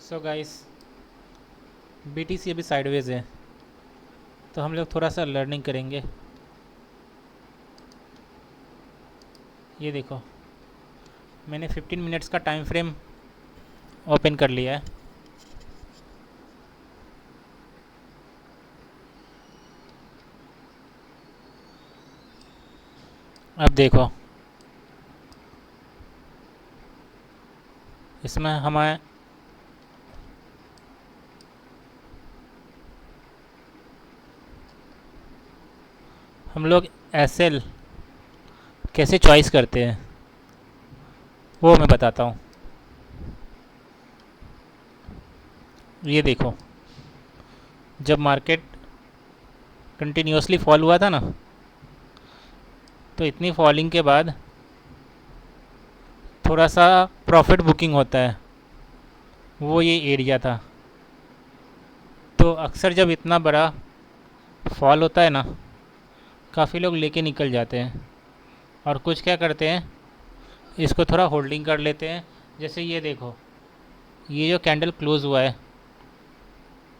So guys, BTC अभी sideways है तो हम लोग थोड़ा सा लर्निंग करेंगे। ये देखो, मैंने 15 मिनट्स का टाइम फ्रेम ओपन कर लिया है। अब देखो, इसमें हमें हम लोग एसएल कैसे चॉइस करते हैं वो मैं बताता हूँ। ये देखो, जब मार्केट कंटिन्यूसली फॉल हुआ था ना, तो इतनी फॉलिंग के बाद थोड़ा सा प्रॉफिट बुकिंग होता है, वो ये एरिया था। तो अक्सर जब इतना बड़ा फॉल होता है ना, काफ़ी लोग लेके निकल जाते हैं और कुछ क्या करते हैं, इसको थोड़ा होल्डिंग कर लेते हैं। जैसे ये देखो, ये जो कैंडल क्लोज़ हुआ है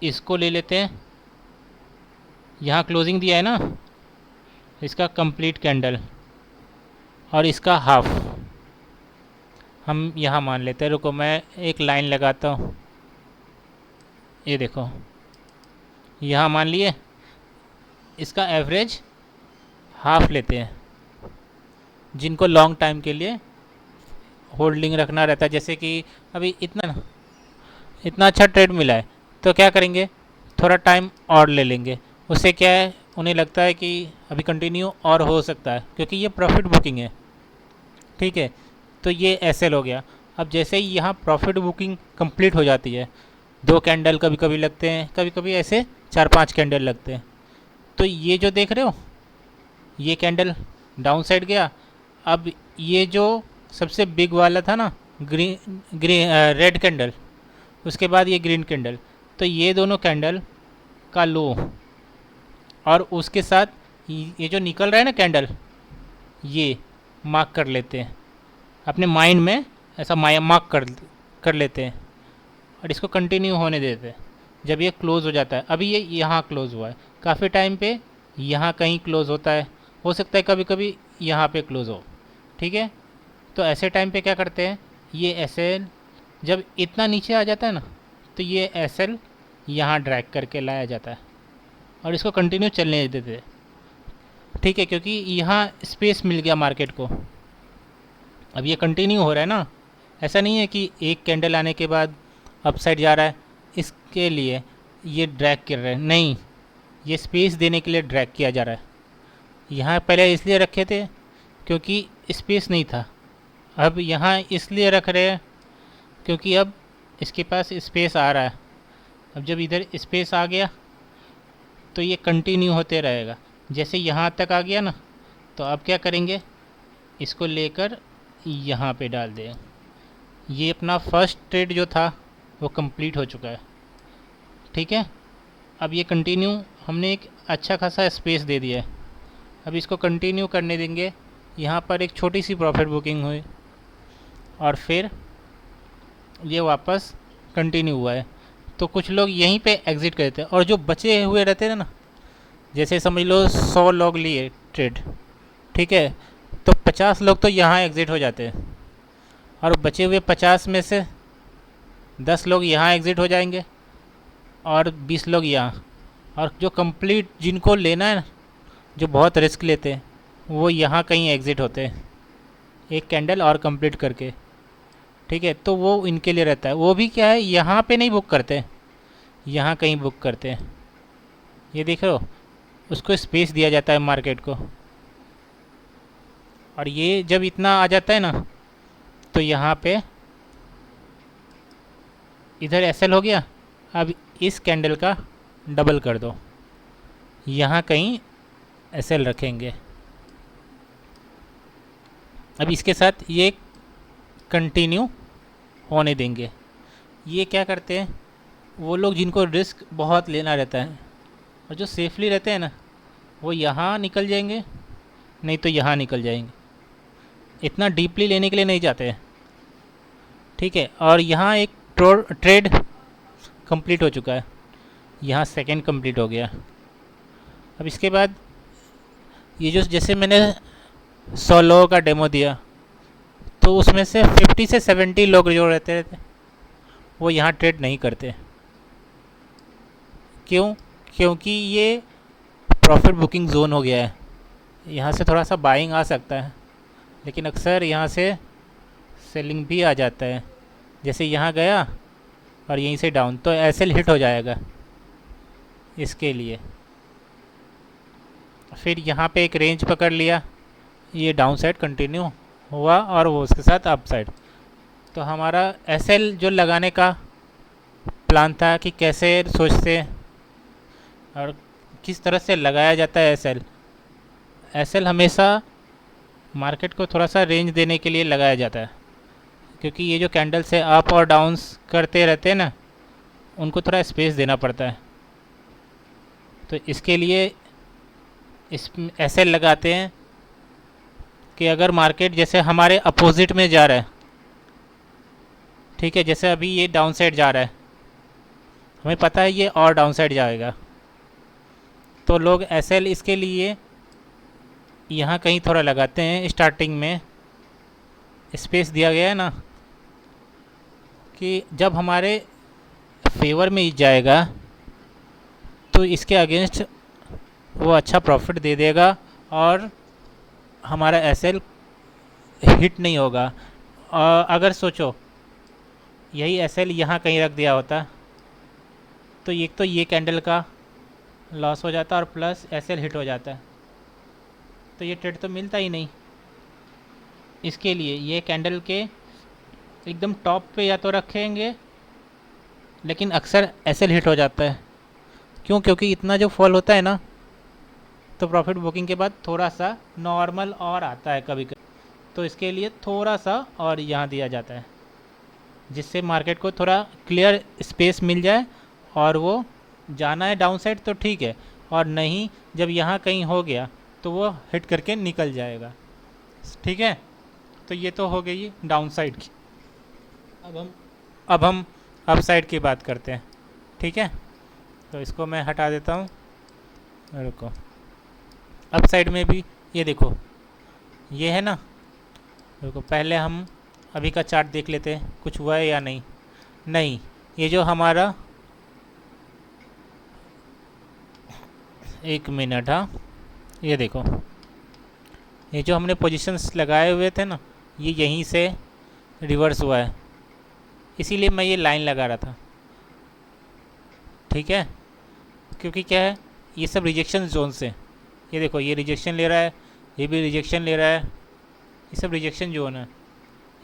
इसको ले लेते हैं। यहाँ क्लोजिंग दिया है ना, इसका कंप्लीट कैंडल और इसका हाफ हम यहाँ मान लेते हैं। रुको, मैं एक लाइन लगाता हूँ। ये देखो, यहाँ मान लिए, इसका एवरेज हाफ लेते हैं। जिनको लॉन्ग टाइम के लिए होल्डिंग रखना रहता है, जैसे कि अभी इतना इतना अच्छा ट्रेड मिला है, तो क्या करेंगे, थोड़ा टाइम और ले लेंगे। उससे क्या है, उन्हें लगता है कि अभी कंटिन्यू और हो सकता है, क्योंकि ये प्रॉफिट बुकिंग है। ठीक है, तो ये एसएल हो गया। अब जैसे ही यहाँ प्रॉफिट बुकिंग कंप्लीट हो जाती है, दो कैंडल कभी कभी लगते हैं, कभी कभी ऐसे चार पांच कैंडल लगते हैं। तो ये जो देख रहे हो, ये कैंडल डाउन साइड गया। अब ये जो सबसे बिग वाला था ना, ग्रीन ग्रीन रेड कैंडल, उसके बाद ये ग्रीन कैंडल, तो ये दोनों कैंडल का लो और उसके साथ ये जो निकल रहा है ना कैंडल, ये मार्क कर लेते हैं अपने माइंड में। ऐसा मार्क कर लेते हैं और इसको कंटिन्यू होने देते हैं। जब ये क्लोज़ हो जाता है, अभी ये यहाँ क्लोज़ हुआ है, काफ़ी टाइम पे यहाँ कहीं क्लोज़ होता है, हो सकता है कभी कभी यहाँ पे क्लोज़ हो। ठीक है, तो ऐसे टाइम पे क्या करते हैं, ये एस एल जब इतना नीचे आ जाता है ना, तो ये एस एल यहाँ ड्रैग करके लाया जाता है और इसको कंटिन्यू चलने देते हैं। ठीक है, क्योंकि यहाँ स्पेस मिल गया मार्केट को। अब ये कंटिन्यू हो रहा है ना, ऐसा नहीं है कि एक कैंडल आने के बाद अपसाइड जा रहा है, इसके लिए ये ड्रैग कर रहे हैं, नहीं, ये स्पेस देने के लिए ड्रैग किया जा रहा है। यहाँ पहले इसलिए रखे थे क्योंकि स्पेस नहीं था, अब यहाँ इसलिए रख रहे हैं क्योंकि अब इसके पास स्पेस आ रहा है। अब जब इधर स्पेस आ गया तो ये कंटिन्यू होते रहेगा। जैसे यहाँ तक आ गया ना, तो अब क्या करेंगे, इसको लेकर यहाँ पे डाल दें। ये अपना फर्स्ट ट्रेड जो था वो कंप्लीट हो चुका है। ठीक है, अब ये कंटिन्यू, हमने एक अच्छा खासा स्पेस दे दिया है, अब इसको कंटिन्यू करने देंगे। यहाँ पर एक छोटी सी प्रॉफिट बुकिंग हुई और फिर ये वापस कंटिन्यू हुआ है। तो कुछ लोग यहीं पे एग्ज़िट करते हैं और जो बचे हुए रहते हैं ना, जैसे समझ लो 100 लोग लिए ट्रेड, ठीक है, तो 50 लोग तो यहाँ एग्ज़िट हो जाते हैं और बचे हुए 50 में से 10 लोग यहाँ एग्ज़िट हो जाएंगे और 20 लोग यहाँ। और जो कंप्लीट जिनको लेना है ना, जो बहुत रिस्क लेते हैं, वो यहाँ कहीं एग्ज़िट होते हैं एक कैंडल और कंप्लीट करके। ठीक है, तो वो इनके लिए रहता है। वो भी क्या है, यहाँ पे नहीं बुक करते, यहाँ कहीं बुक करते हैं। ये देख रहे हो, उसको स्पेस दिया जाता है मार्केट को। और ये जब इतना आ जाता है ना, तो यहाँ पे इधर एसएल हो गया। अब इस कैंडल का डबल कर दो, यहाँ कहीं एसएल रखेंगे। अब इसके साथ ये कंटिन्यू होने देंगे। ये क्या करते हैं, वो लोग जिनको रिस्क बहुत लेना रहता है और जो सेफली रहते हैं ना, वो यहाँ निकल जाएंगे, नहीं तो यहाँ निकल जाएंगे, इतना डीपली लेने के लिए नहीं जाते हैं। ठीक है, और यहाँ एक ट्रेड कंप्लीट हो चुका है, यहाँ सेकंड कंप्लीट हो गया। अब इसके बाद ये जो जैसे मैंने 100 लोगों का डेमो दिया, तो उसमें से 50 से 70 लोग जो रहते थे वो यहाँ ट्रेड नहीं करते। क्यों? क्योंकि ये प्रॉफिट बुकिंग जोन हो गया है, यहाँ से थोड़ा सा बाइंग आ सकता है, लेकिन अक्सर यहाँ से सेलिंग भी आ जाता है। जैसे यहाँ गया और यहीं से डाउन, तो एसएल हिट हो जाएगा इसके लिए। फिर यहाँ पे एक रेंज पकड़ लिया, ये डाउन साइड कंटिन्यू हुआ और वो उसके साथ अप साइड। तो हमारा एसएल जो लगाने का प्लान था कि कैसे सोचते और किस तरह से लगाया जाता है एसएल। एसएल हमेशा मार्केट को थोड़ा सा रेंज देने के लिए लगाया जाता है, क्योंकि ये जो कैंडल से अप और डाउन्स करते रहते हैं ना, उनको थोड़ा स्पेस देना पड़ता है। तो इसके लिए इस एसएल लगाते हैं कि अगर मार्केट जैसे हमारे अपोजिट में जा रहा है, ठीक है, जैसे अभी ये डाउन साइड जा रहा है, हमें पता है ये और डाउन साइड जाएगा, तो लोग एसएल इसके लिए यहाँ कहीं थोड़ा लगाते हैं। स्टार्टिंग में स्पेस दिया गया है ना, कि जब हमारे फेवर में जाएगा तो इसके अगेंस्ट वो अच्छा प्रॉफिट दे देगा और हमारा एसएल हिट नहीं होगा। अगर सोचो यही एसएल यहाँ कहीं रख दिया होता तो एक तो ये कैंडल का लॉस हो जाता और प्लस एसएल हिट हो जाता, तो ये ट्रेड तो मिलता ही नहीं। इसके लिए ये कैंडल के एकदम टॉप पे या तो रखेंगे, लेकिन अक्सर एसएल हिट हो जाता है। क्यों? क्योंकि इतना जो फॉल होता है ना, तो प्रॉफिट बुकिंग के बाद थोड़ा सा नॉर्मल और आता है कभी कभी, तो इसके लिए थोड़ा सा और यहाँ दिया जाता है, जिससे मार्केट को थोड़ा क्लियर स्पेस मिल जाए और वो जाना है डाउन साइड तो ठीक है, और नहीं जब यहाँ कहीं हो गया तो वो हिट करके निकल जाएगा। ठीक है, तो ये तो हो गई डाउन साइड की। अब हम अप साइड की बात करते हैं। ठीक है, तो इसको मैं हटा देता हूँ। रुको, अप साइड में भी ये देखो, ये है ना, रुको पहले हम अभी का चार्ट देख लेते हैं, कुछ हुआ है या नहीं। नहीं, ये जो हमारा, एक मिनट, हाँ ये देखो, ये जो हमने पोजीशंस लगाए हुए थे ना, ये यहीं से रिवर्स हुआ है, इसीलिए मैं ये लाइन लगा रहा था। ठीक है, क्योंकि क्या है, ये सब रिजेक्शन जोन से, ये देखो ये रिजेक्शन ले रहा है, ये भी रिजेक्शन ले रहा है, ये सब रिजेक्शन जोन है।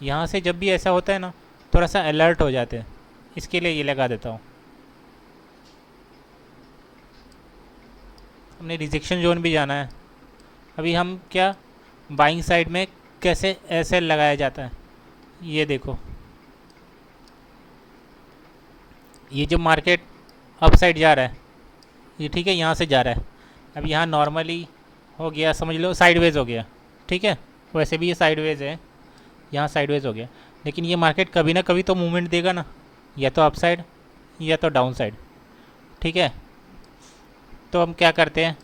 यहाँ से जब भी ऐसा होता है ना, थोड़ा सा अलर्ट हो जाते हैं, इसके लिए ये लगा देता हूँ। हमने रिजेक्शन जोन भी जाना है। अभी हम क्या, बाइंग साइड में कैसे ऐसे लगाया जाता है, ये देखो, ये जो मार्केट अप साइड जा रहा है, ये ठीक है, यहाँ से जा रहा है, अब यहाँ नॉर्मली हो गया, समझ लो साइडवेज हो गया। ठीक है, वैसे भी ये साइडवेज है, यहाँ साइडवेज हो गया, लेकिन ये मार्केट कभी ना कभी तो मूवमेंट देगा ना, या तो अप साइड या तो डाउन साइड। ठीक है, तो हम क्या करते हैं,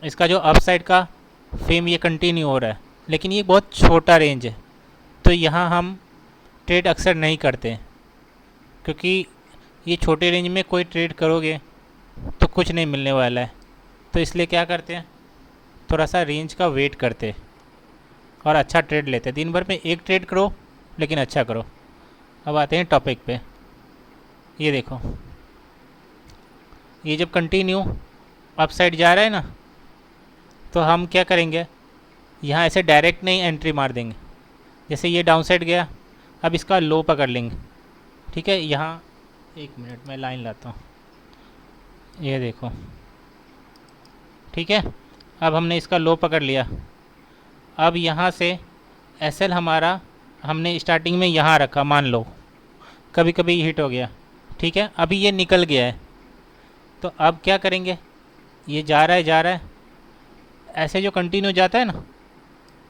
इसका जो अप साइड का फेम ये कंटिन्यू हो रहा है, लेकिन ये बहुत छोटा रेंज है, तो यहाँ हम ट्रेड अक्सर नहीं करते, क्योंकि ये छोटे रेंज में कोई ट्रेड करोगे तो कुछ नहीं मिलने वाला है। तो इसलिए क्या करते हैं, थोड़ा सा रेंज का वेट करते और अच्छा ट्रेड लेते हैं। दिन भर में एक ट्रेड करो, लेकिन अच्छा करो। अब आते हैं टॉपिक पे। ये देखो, ये जब कंटिन्यू अप साइड जा रहा है ना, तो हम क्या करेंगे, यहाँ ऐसे डायरेक्ट नहीं एंट्री मार देंगे। जैसे ये डाउन साइड गया, अब इसका लो पकड़ लेंगे। ठीक है, यहाँ एक मिनट मैं लाइन लाता हूँ, ये देखो। ठीक है, अब हमने इसका लो पकड़ लिया। अब यहाँ से एसएल हमारा हमने स्टार्टिंग में यहाँ रखा, मान लो कभी कभी हिट हो गया। ठीक है, अभी ये निकल गया है, तो अब क्या करेंगे, ये जा रहा है, ऐसे जो कंटिन्यू जाता है ना,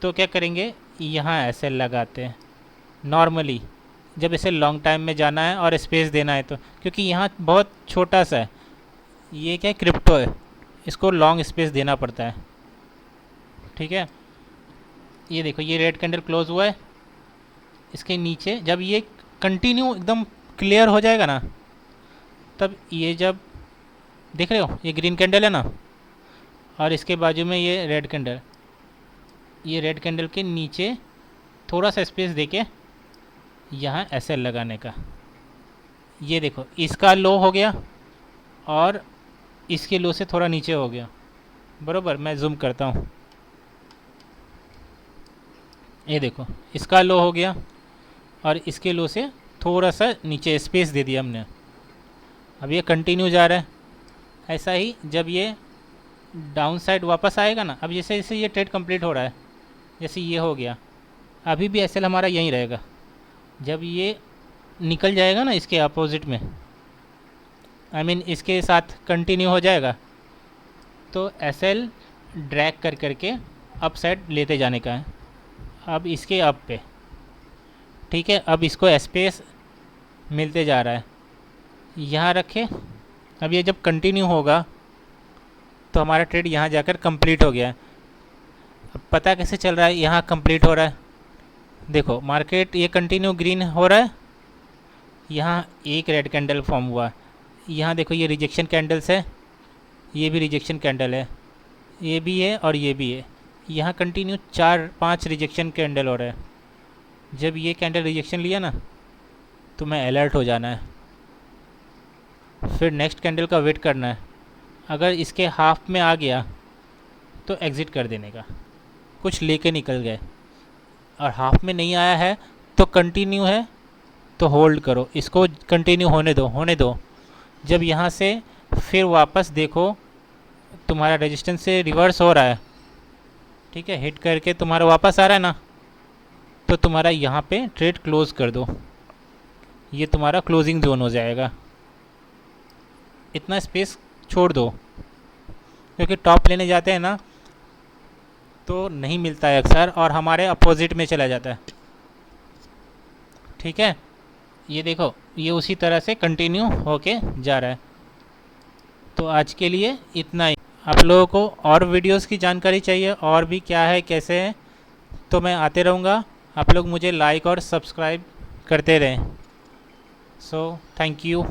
तो क्या करेंगे, यहाँ एसएल लगाते हैं नॉर्मली। जब इसे लॉन्ग टाइम में जाना है और स्पेस देना है तो, क्योंकि यहाँ बहुत छोटा सा है, ये क्या है, क्रिप्टो है, इसको लॉन्ग स्पेस देना पड़ता है। ठीक है, ये देखो ये रेड कैंडल क्लोज हुआ है, इसके नीचे जब ये कंटिन्यू एकदम क्लियर हो जाएगा ना, तब ये जब देख रहे हो ये ग्रीन कैंडल है ना, और इसके बाजू में ये रेड कैंडल, ये रेड कैंडल के नीचे थोड़ा सा स्पेस देके यहाँ ऐसे लगाने का। ये देखो इसका लो हो गया और इसके लो से थोड़ा नीचे हो गया, बरोबर। मैं जूम करता हूँ, ये देखो इसका लो हो गया और इसके लो से थोड़ा सा नीचे स्पेस दे दिया हमने। अब ये कंटिन्यू जा रहा है। ऐसा ही जब ये डाउन साइड वापस आएगा ना, अब जैसे जैसे ये ट्रेड कंप्लीट हो रहा है, जैसे ये हो गया, अभी भी एसएल हमारा यहीं रहेगा। जब ये निकल जाएगा ना इसके अपोजिट में, आई मीन इसके साथ कंटिन्यू हो जाएगा, तो एसएल ड्रैग कर करके अप साइड लेते जाने का है। अब इसके अप पे, ठीक है, अब इसको स्पेस मिलते जा रहा है, यहाँ रखे। अब ये जब कंटिन्यू होगा तो हमारा ट्रेड यहाँ जाकर कंप्लीट हो गया है। अब पता कैसे चल रहा है यहाँ कंप्लीट हो रहा है? देखो मार्केट ये कंटिन्यू ग्रीन हो रहा है, यहाँ एक रेड कैंडल फॉर्म हुआ, यहाँ देखो ये रिजेक्शन कैंडल्स है, ये भी रिजेक्शन कैंडल है, ये भी है और ये भी है। यहाँ कंटिन्यू 4-5 रिजेक्शन कैंडल हो रहा है। जब ये कैंडल रिजेक्शन लिया ना, तो मैं अलर्ट हो जाना है, फिर नेक्स्ट कैंडल का वेट करना है। अगर इसके हाफ में आ गया तो एग्ज़िट कर देने का, कुछ लेके निकल गए। और हाफ में नहीं आया है तो कंटिन्यू है तो होल्ड करो, इसको कंटिन्यू होने दो। जब यहाँ से फिर वापस देखो तुम्हारा रेजिस्टेंस से रिवर्स हो रहा है, ठीक है, हिट करके तुम्हारा वापस आ रहा है ना, तो तुम्हारा यहाँ पे ट्रेड क्लोज़ कर दो, ये तुम्हारा क्लोजिंग जोन हो जाएगा। इतना स्पेस छोड़ दो, क्योंकि टॉप लेने जाते हैं ना तो नहीं मिलता है अक्सर, और हमारे अपोजिट में चला जाता है। ठीक है, ये देखो ये उसी तरह से कंटिन्यू होके जा रहा है। तो आज के लिए इतना ही। आप लोगों को और वीडियोस की जानकारी चाहिए और भी क्या है कैसे है, तो मैं आते रहूँगा। आप लोग मुझे लाइक और सब्सक्राइब करते रहें। So thank you.